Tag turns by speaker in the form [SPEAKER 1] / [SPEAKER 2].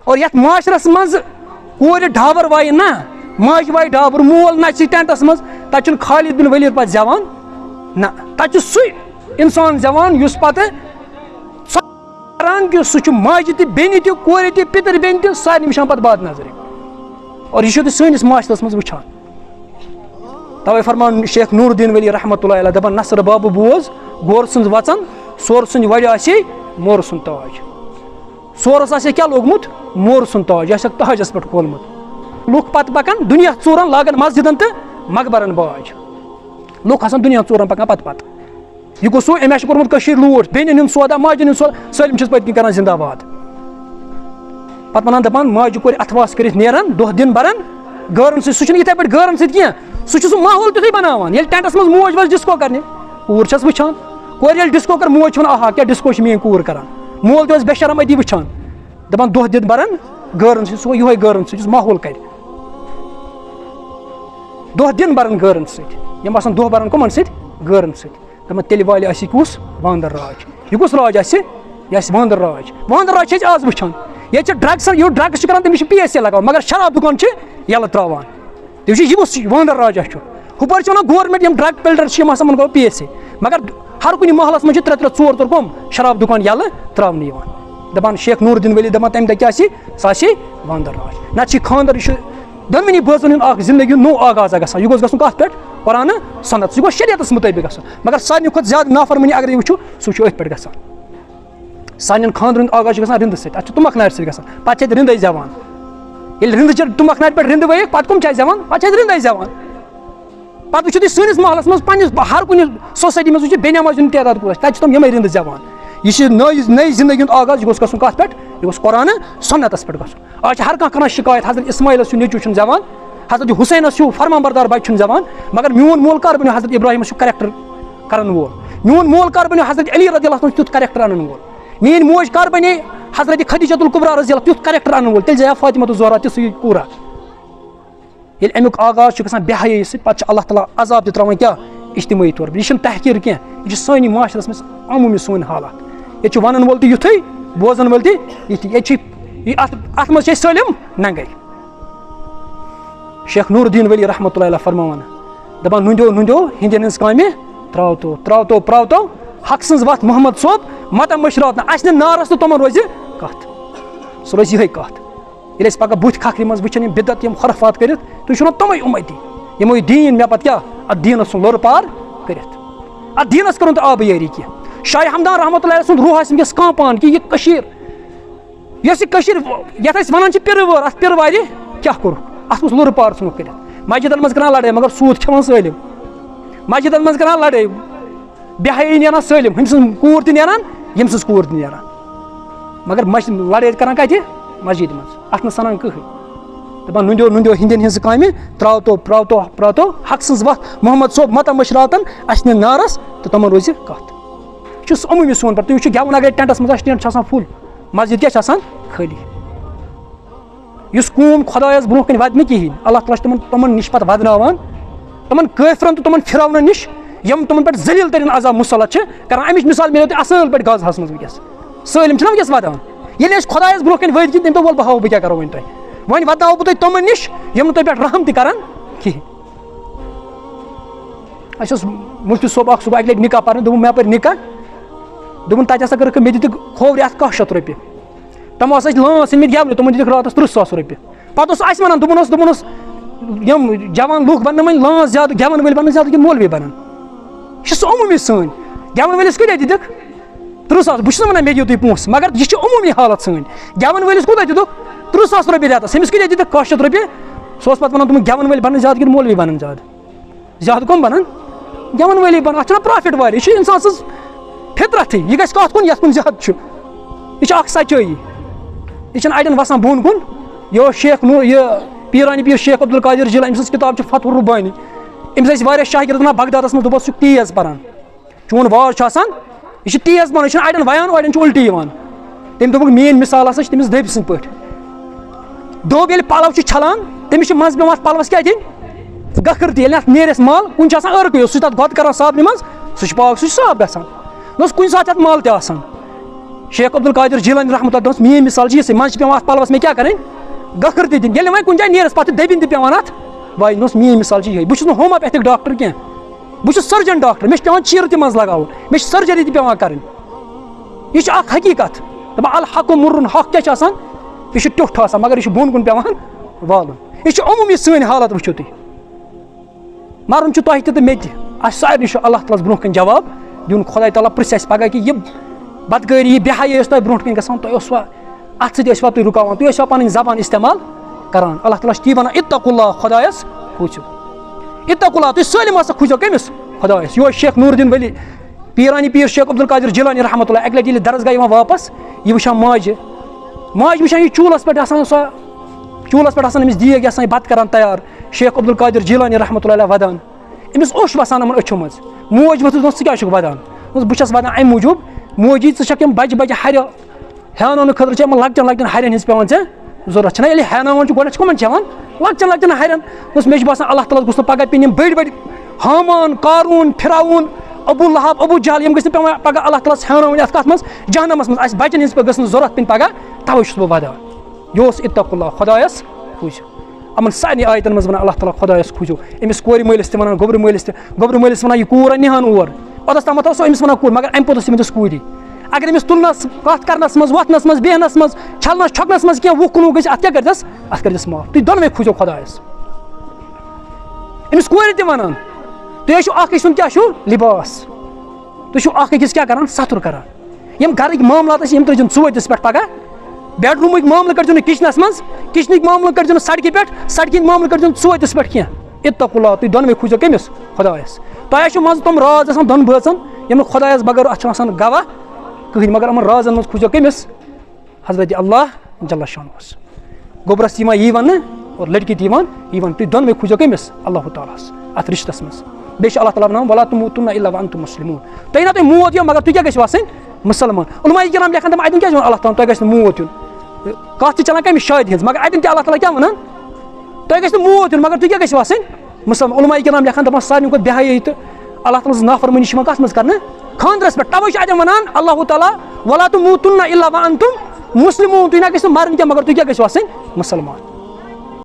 [SPEAKER 1] اور یَتھ معاشرس منٛز کورِ ڈابر وایہِ نہ ماجہِ وایہِ ڈابر مول نَژِ ٹٮ۪نٛٹَس منٛز تَتہِ چھُنہٕ خالد بن ولید پَتہٕ زٮ۪وان نہ تَتہِ چھُ سُے اِنسان زٮ۪وان یُس پَتہٕ کران کہِ سُہ چھُ ماجہِ تہِ بیٚنہِ تہِ کورِ تہِ پِتٕر بیٚنہِ تہِ سارنٕے وٕچھان پَتہٕ باد نظرِ اور یہِ چھُو تُہۍ سٲنِس معاشرس منٛز وٕچھان تَوَے فرمان شیخ نور الدین ولی رحمتہ اللہ علیہ دَپان نصر بابہٕ بوز گور سٕنٛز وَژَن سورٕ سٕنٛدِ وَرِ آسے مورٕ سُنٛد تاج سورَس آسہِ کیٛاہ لوگمُت مورٕ سُنٛد تاج یہِ آسٮ۪کھ تاجَس پٮ۪ٹھ کھولمُت لُکھ پَتہٕ پَکان دُنیا ژوٗرَن لاگان مسجِدَن تہٕ مقبرَن باج لُکھ آسان دُنیا ژوٗرَن پَکان پَتہٕ یہِ گوٚو سُہ أمۍ آسہِ کوٚرمُت کٔشیٖرِ لوٗٹھ بیٚنٮ۪ن ہُنٛد سودا ماجٮ۪ن ہُنٛد سودا سٲلِم چھِس پٔتۍ کِنۍ کَران زِندہ باد پَتہٕ وَنان دَپان ماجہِ کورِ اَتھواس کٔرِتھ نیران دۄہ دِن بَران گٲرَن سۭتۍ سُہ چھُنہٕ یِتھَے پٲٹھۍ گٲرَن سۭتۍ کینٛہہ سُہ چھُ سُہ ماحول تیُتھُے بَناوان ییٚلہِ ٹٮ۪نٛٹَس منٛز موج وَسہِ ڈِسکو کَرنہِ کوٗر چھَس وٕچھان کورِ ییٚلہِ ڈِسکو کَرِ موج چھِ وَنان آہا کیٛاہ ڈِسکو چھِ میٛٲنۍ کوٗر کَران مول تہِ اوس بے شرم أتی وٕچھان دَپان دۄہ دِن بَران گٲرَن سۭتۍ سُہ گوٚو یِہوٚے گٲرَن سۭتۍ یُس ماحول کَرِ دۄہ دِن بَران گٲرَن سۭتۍ یِم آسان دۄہ بَران کٕمَن سۭتۍ گٲرَن سۭتۍ دَپان تیٚلہِ والہِ آسہِ یہِ کُس وانٛدَر راج یہِ کُس راج آسہِ یہِ آسہِ وانٛدَر راج چھِ أسۍ آز وٕچھان ییٚتہِ چھِ ڈرٛگٕس یُس ڈرٛگٕس چھِ کَران تٔمِس چھِ PSA لگاوان مگر شراب دُکان چھِ یَلہٕ ترٛاوان تٔمِس چھِ یہِ کُس وانٛدَر راجا چھُ ہُپٲرۍ چھِ وَنان گورمٮ۪نٛٹ یِم ڈرٛگ پِلڈَر چھِ یِم آسان یِمَن گوٚو PSA مگر ہر کُنہِ محلَس منٛز چھِ 3-3 4 کٕم شراب دُکان یَلہٕ ترٛاونہٕ یِوان دَپان شیخ نور الدین ولی دَپان تَمہِ دۄہ کیٛاہ آسہِ سُہ آسہِ وانٛدَر راج نَتہٕ چھِ خانٛدَر یہِ چھُ دۄنوٕنی بٲژَن ہُنٛد اَکھ زندگی ہُنٛد نوٚو آغازا گژھان یہِ گوٚژھ گژھُن کَتھ پٮ۪ٹھ قرآنہٕ سنت یہِ گوٚژھ شریعتَس مُطٲبِق گژھُن مگر سارنٕے کھۄتہٕ زیادٕ نافرمٲنی اگرے وٕچھو سُہ چھُ أتھۍ پٮ۪ٹھ گژھان سانٮ۪ن خانٛدرَن ہُنٛد آغاز چھُ گژھان رِنٛدٕ سۭتۍ اَتھ چھُ تُمبَکھ نارِ سۭتۍ گژھان پَتہٕ چھِ اَتہِ رِنٛدٕے زٮ۪وان ییٚلہِ رِنٛدٕ چھِ تُمبَکھ نارِ پٮ۪ٹھ رِنٛدٕ ؤیِکھ پَتہٕ کٕم چھِ اَسہِ زٮ۪وان پَتہٕ چھِ اَسہِ رِنٛدٕے زٮ۪وان پَتہٕ وٕچھِو تُہۍ سٲنِس محلَس منٛز پنٛنِس ہر کُنہِ سوسایٹی منٛز وٕچھِو بےٚنٮ۪مازِ ہُنٛد تعداد کوٗتاہ چھِ تَتہِ چھِ تِم یِمَے رِنٛدٕ زٮ۪وان یہِ چھِ نٔے زندگی ہُنٛد آغاز یہِ گوٚژھ گژھُن کَتھ پٮ۪ٹھ یہِ گوٚژھ قرآنہٕ سُنتَس پٮ۪ٹھ گژھُن آز چھِ ہر کانٛہہ کَران شِکایت حضرت اِسماعیلَس ہیوٗ نیٚچوٗ چھُنہٕ زٮ۪وان حضرت حُسینَس ہیوٗ فرمان بردار بَچہِ چھُنہٕ زٮ۪وان مگر میون مول کَر بَنیو حضرت ابراہیٖمَس ہیوٗ کَریکٹَر کَرَن وول میون مول کَر بَنیو حضرت علی رضی اللہ عنہ تیُتھ کَریکٹَر اَنَن وول میٛٲنۍ موج کَر بَنے حضرت خدیجۃ الکبریٰ رضی اللہ تیُتھ کَریکٹَر اَنَن وول تیٚلہِ زایا فاطمہ زہرا تِژھٕے کوٗرا ییٚلہِ اَمیُک آغاز چھُ گژھان بے حیٲیی سۭتۍ پَتہٕ چھِ اللہ تعالیٰ عذاب تہِ ترٛاوان کیٛاہ اجتمٲعی طور پر یہِ چھِنہٕ تحقیٖر کینٛہہ یہِ چھِ سٲنی معاشرَس منٛز عموٗمی سٲنۍ حالات ییٚتہِ چھُ وَنَن وول تہِ یُتھُے بوزَن وٲلۍ تہِ یِتھی ییٚتہِ چھِ اَتھ منٛز چھِ أسۍ سٲلِم ننٛگَے شیخ نور الدین ولی رحمتہ اللہ علیہ فرماوان دَپان نُنٛدیو ہِنٛدٮ۪ن ہِنٛز کامہِ ترٛاوتو حق سٕنٛز وَتھ محمد صٲب مَتہ مٔشراوتہٕ اَسہِ نہٕ نارَس تہٕ تِمَن روزِ کَتھ سُہ روزِ یِہوٚے کَتھ ییٚلہِ أسۍ پَگاہ بٕتھِ کھکھرِ منٛز وٕچھان یِم بِدعت یِم خُرافات کٔرِتھ تُہۍ چھُو نا تِمَے اُمتی یِمو یہِ دیٖن مےٚ پَتہٕ کیٛاہ اَتھ دیٖنَس سُنٛد لوٚر پار کٔرِتھ اَتھ دیٖنَس کٔرٕن تہٕ آبہٕ یٲری کینٛہہ شاہِ ہمدان رحمتہ اللہ سُنٛد روح آسہِ وٕنکٮ۪س کانٛپان کہِ یہِ کٔشیٖر یۄس یہِ کٔشیٖر یَتھ أسۍ وَنان چھِ پِرٕ وٲر اَتھ پِرٕ وارِ کیٛاہ کوٚرُکھ اَتھ اوس لوٚر پار ژھٕنُکھ کٔرِتھ مسجِدَن منٛز کَران لَڑٲے مگر سوٗد کھٮ۪وان سٲلِم مسجِدَن منٛز کَران لَڑٲے بے حیٲیی نیران سٲلِم ہُمہِ سٕنٛز کوٗر تہِ نیران ییٚمہِ سٕنٛز کوٗر تہِ نیران مگر لَڑٲے کَران کَتہِ مسجِدِ منٛز اَتھ نہٕ سَنان کٕہٕنۍ دَپان نُنٛدیو ہِنٛدٮ۪ن ہِنٛزٕ کامہِ ترٛاوتو حق سٕنٛز وَتھ محمد صٲب مَتہ مٔشراوتَن اَسہِ نہٕ نارَس تہٕ تِمَن روزِ کَتھ یہِ چھُ عموٗمی سون پَتہٕ تُہۍ وٕچھِو گٮ۪وُن اگرے ٹٮ۪نٛٹَس منٛز آسہِ ٹٮ۪نٛٹ چھُ آسان فُل مسجِد کیٛاہ چھِ آسان خٲلی یُس قوم خۄدایَس برونٛہہ کَنہِ واتہِ نہٕ کِہیٖنۍ اللہ تعالیٰ چھُ تِمَن نِش پَتہٕ وَدناوان تِمَن کٲفرَن تہٕ تِمَن فِراونَن نِش یِم تِمَن پٮ۪ٹھ ذٔلیٖل تٔریٖن عذاب مُسلط چھِ کَران اَمِچ مِثال مِلیو تۄہہِ اَصٕل پٲٹھۍ غزاہَس منٛز وٕنکٮ۪س سٲلِم چھِنہ وٕنکٮ۪س وَدان ییٚلہِ أسۍ خۄدایَس برونٛہہ کَنہِ وٲتۍ تَمہِ دۄہ وَلہٕ بہٕ ہاوو بہٕ کیٛاہ کَرو وۄنۍ تۄہہِ وۄنۍ وَدناوو بہٕ تۄہہِ تِمَن نِش یِم نہٕ تۄہہِ پٮ۪ٹھ رحم تہِ کَران کِہیٖنۍ اَسہِ اوس مُفتی صٲب اَکھ صُبح اَکہِ لَٹہِ نِکاح پَرنہِ دوٚپُن مےٚ پٔرۍ نِکاح دوٚپُن تَتہِ ہسا کٔرٕکھ مےٚ دِتِکھ کھوورِ اَتھ کاہ شیٚتھ رۄپیہِ تِمو ہسا چھِ لٲنٛس أنۍمٕتۍ گٮ۪ونہِ تِمَن دِتِکھ راتَس 30,000 رۄپیہِ پَتہٕ اوس اَسہِ وَنان دوٚپُن اوس یِم جوان لُکھ بَنن وۄنۍ لٲنٛس زیادٕ گٮ۪وَن وٲلۍ بَنن زیادٕ کِنہٕ مولوی بَنن یہِ چھِ سُہ عموٗمی سٲنۍ گٮ۪وَن وٲلِس کۭتیاہ دِتِکھ 30,000 بہٕ چھُس نہٕ وَنان مےٚ دِیِو تُہۍ پونٛسہٕ مگر یہِ چھِ عموٗمی حالت سٲنۍ گٮ۪وَن وٲلِس کوٗتاہ دِتُکھ 30,000 رۄپیہِ رٮ۪تَس أمِس کۭتیاہ دِتِکھ 1,000 رۄپیہِ سُہ اوس پَتہٕ وَنان تِمَن گٮ۪وَن وٲلۍ بَنن زیادٕ کِنہٕ مولوی بَنن زیادٕ کَم بَنن گٮ۪وَن وٲلی بَنان اَتھ چھُنہ پرٛافِٹ واریاہ یہِ چھُ اِنسان سٕنٛز فِطرتھٕے یہِ گژھِ کَتھ کُن یَتھ کُن زیادٕ چھُ یہِ چھِ اَکھ سَچٲیی یہِ چھِنہٕ اَڑٮ۪ن وَسان بۄن کُن یہِ اوس شیخ یہِ پیٖرانی پیٖر شیخ عبدالقادر جِلانی أمۍ سٕنٛز کِتاب چھِ فتح الربانی أمِس ٲسۍ واریاہ شاگِرد وَنان بغدادَس منٛز دوٚپُس چھُکھ تیز پَران چون واز چھُ آسان یہِ چھِ تیز پَران یہِ چھُنہٕ اَڑٮ۪ن وَیان اَڑٮ۪ن چھُ اُلٹی یِوان تٔمۍ دوٚپُکھ میٛٲنۍ مِثال ہسا چھِ تٔمِس دٔبۍ سٕنٛدۍ پٲٹھۍ دوٚب ییٚلہِ پَلَو چھِ چھَلان تٔمِس چھِ منٛزٕ پٮ۪وان اَتھ پَلوَس کیٛاہ دِنۍ گٔکھٕر تہِ ییٚلہِ اَتھ نیرٮ۪س مال کُنہِ چھِ آسان ٲرکٕے سُہ چھِ تَتھ گۄد کَران صابنہِ منٛز سُہ چھِ پاک سُہ چھِ صاف گژھان نہ اوس کُنہِ ساتہٕ اَتھ مال تہِ آسان شیخ عبدالقادر جیلانی رحمۃ اللہ دوٚپمَس میٛٲنۍ مِثال چھِ یِژھٕے منٛزٕ چھِ پٮ۪وان اَتھ پَلوَس مےٚ کیٛاہ کَرٕنۍ گٔکھٕر تہِ دِنۍ ییٚلہِ وۄنۍ کُنہِ جایہِ نیرَس پَتہٕ دٔبِنۍ تہِ پٮ۪وان اَتھ واجہِ دوٚپمَس میٛٲنۍ مِثال چھِ یِہٕے بہٕ چھُس نہٕ ہومیوپیتھِک ڈاکٹر کینٛہہ بہٕ چھُس سٔرجَن ڈاکٹر مےٚ چھِ پٮ۪وان چیٖرٕ تہِ منٛزٕ لگاوُن مےٚ چھِ سٔرجٔری تہِ پٮ۪وان کَرٕنۍ یہِ چھُ اَکھ حقیٖقت دَپان الحق مُرُن حق کیٛاہ چھُ آسان یہِ چھُ ٹیوٚٹھ آسان مگر یہِ چھُ بۄن کُن پٮ۪وان والُن یہِ چھُ عموٗمی سٲنۍ حالت وٕچھِو تُہۍ مَرُن چھُ تۄہہِ تہِ تہٕ مےٚ تہِ اَسہِ سارنٕے چھُ اللہ تعالیٰ ہَس برونٛہہ کَنہِ جواب دیُن خۄداے تعالیٰ پرٛژھِ اَسہِ پگاہ کہِ یہِ بدکٲری یہِ بے حیٲیی ٲس تۄہہِ برونٛٹھ کَنہِ گژھان تۄہہِ اوسوا اَتھ سۭتۍ ٲسوا تُہۍ رُکاوان تُہۍ ٲسوا پَنٕنۍ زبان اِستعمال کران اللہ تعالیٰ چھُ تی وَنان اتقوا اللہ خۄدایَس کھوٗژِو اتقوا اللہ تُہۍ سٲلِم ہسا کھوٗژِو کٔمِس خۄدایَس یہِ اوس شیخ نوٗر الدیٖن ولی پیٖرانی پیٖر شیخ عبدالقادر جیلانی رحمۃ اللہ اَکہِ لَٹہِ ییٚلہِ درسگاہ یِوان واپَس یہِ وٕچھان ماجہِ وٕچھان یہِ چوٗلَس پٮ۪ٹھ آسان سۄ چوٗلَس پٮ۪ٹھ آسان أمِس دیگ آسان یہِ بَتہٕ کَران تیار شیخ عبدالقادر جیلانی رحمۃ اللہ علیہ وَدان أمِس اوٚش وَسان یِمَن أچھو منٛز موج ؤژھٕس دوٚپُس ژٕ کیٛازِ چھُکھ وَدان دوٚپُس بہٕ چھَس وَدان اَمہِ موٗجوٗب موجی ژٕ چھَکھ یِم بَجہِ بَجہِ ہَرِ ہیٛاناونہٕ خٲطرٕ چھِ یِمَن لۄکٹٮ۪ن لۄکٹٮ۪ن ہَرٮ۪ن ہِنٛز پٮ۪وان ژےٚ ضوٚرَتھ چھَنا ییٚلہِ ہیٛاناوان چھُ گۄڈنٮ۪تھ چھِ کٕمَن چھِ ہٮ۪وان لۄکٹٮ۪ن لۄکٹٮ۪ن ہَرٮ۪ن دوٚپُس مےٚ چھُ باسان اللہ تعالیٰ ہَس گوٚژھ نہٕ پَگاہ پیٚنۍ یِم بٔڑۍ بٔڑۍ حامان قاروٗن فِراوُن ابوٗ لہب ابوٗ جہل یِم گٔژھ نہٕ پٮ۪وان پَگاہ اللہ تعالیٰ ہَس ہیٛاناوٕنۍ اَتھ کَتھ منٛز جہنَمَس منٛز اَسہِ بَچَن ہِنٛز گٔژھ نہٕ ضوٚرَتھ پیٚنۍ پَگاہ تَوَے چھُس بہٕ وَدان یہِ اوس اتقوا اللہ خۄدایَس کھوٗژِو یِمَن سارنٕے آیتَن منٛز وَنان اللہ تعالیٰ خۄدایَس کھوٗژِو أمِس کورِ مٲلِس تہِ وَنان گوٚبرٕ مٲلِس وَنان یہِ کوٗر اَنِہَن اور اوٚتَس تامَتھ اوس أمِس وَنان کوٗر مگر اَمہِ پوٚتُس چھِ أمِس کوٗری اگر أمِس تُلنَس کَتھ کَرنَس منٛز وۄتھنَس منٛز بیٚہنَس منٛز چھَلنَس چھۄکنَس منٛز کینٛہہ وُہ کُنوُہ گژھِ اَتھ کیٛاہ کٔرۍزٮ۪س اَتھ کٔرۍزٮ۪س معاف تُہۍ دۄنوَے کھوٗژِو خۄدایَس أمِس کورِ تہِ وَنان تُہۍ ٲسِو اَکھ أکۍ سُنٛد کیٛاہ چھُ لِباس تُہۍ چھُو اَکھ أکِس کیٛاہ کَران سَتُر کَران یِم گَرٕکۍ معاملات ٲسۍ یِم ترٛٲوزِن ژُوٲتِس پٮ۪ٹھ پَگاہ بیڈ روٗمٕکۍ معاملہٕ کٔرۍزیو نہٕ کِچنَس منٛز کِچنٕکۍ معاملہٕ کٔرۍزیو نہٕ سڑکہِ پٮ۪ٹھ سڑکہِ ہِنٛدۍ معاملہٕ کٔرۍزیو نہٕ ژُوٲتِس پٮ۪ٹھ کینٛہہ اتقوا اللہ تُہۍ دۄنوَے کھوٗژِو کٔمِس خۄدایَس تۄہہِ آسیو منٛزٕ تِم راز آسان دۄن بٲژَن یِم نہٕ خۄدایَس بغٲر اَتھ چھُ آسان گواہ کٕہٕنۍ مگر یِمَن رازَن منٛز کھوٗژِو کٔمِس حضرت اللہ جل شانُہَس گوٚبرَس تہِ یِوان یی وَننہٕ اور لٔڑکی تہِ یِوان یی وَننہٕ تُہۍ دۄنوَے کھوٗژِو کٔمِس اللہ تعالیٰ ہَس اَتھ رِشتَس منٛز بیٚیہِ چھِ اللہ تعالیٰ وَنان وَلا تموٗتُنَّ اِلَّا وَأَنتُم مُسلِموٗن تۄہہِ نا تۄہہِ موت یِیو مگر تُہۍ کیٛاہ گٔژھِو آسٕنۍ مُسلمان علماء کرام لیکھان تِم اَتٮ۪ن کیٛازِ ووٚن اللہ تعالیٰ تۄہہِ گژھِ نہٕ موت یُن کَتھ چھِ چلان کَمہِ شادِ ہِنٛز مگر اَتٮ۪ن تہِ اللہ تعالیٰ کیٛاہ وَنان تۄہہِ گژھِ نہٕ موت یُن مگر تُہۍ کیٛاہ گٔژھِو آسٕنۍ مُسلمان علماء کرام لیکھان دَپان سارنٕے کھۄتہٕ بے حیٲیی تہٕ اللہ تعالیٰ سٕنٛز نافرمٲنی چھِ یِوان کَتھ منٛز کَرنہٕ خانٛدرَس پٮ۪ٹھ تَوَے چھِ اَتٮ۪ن وَنان اللہ تعالیٰ وَلا تموٗتُنَّ اِلَّا وَأَنتُم مُسلِموٗن تُہۍ نہ گٔژھِو مَرٕنۍ کینٛہہ مگر تُہۍ کیٛاہ گٔژھِو آسٕنۍ مُسلمان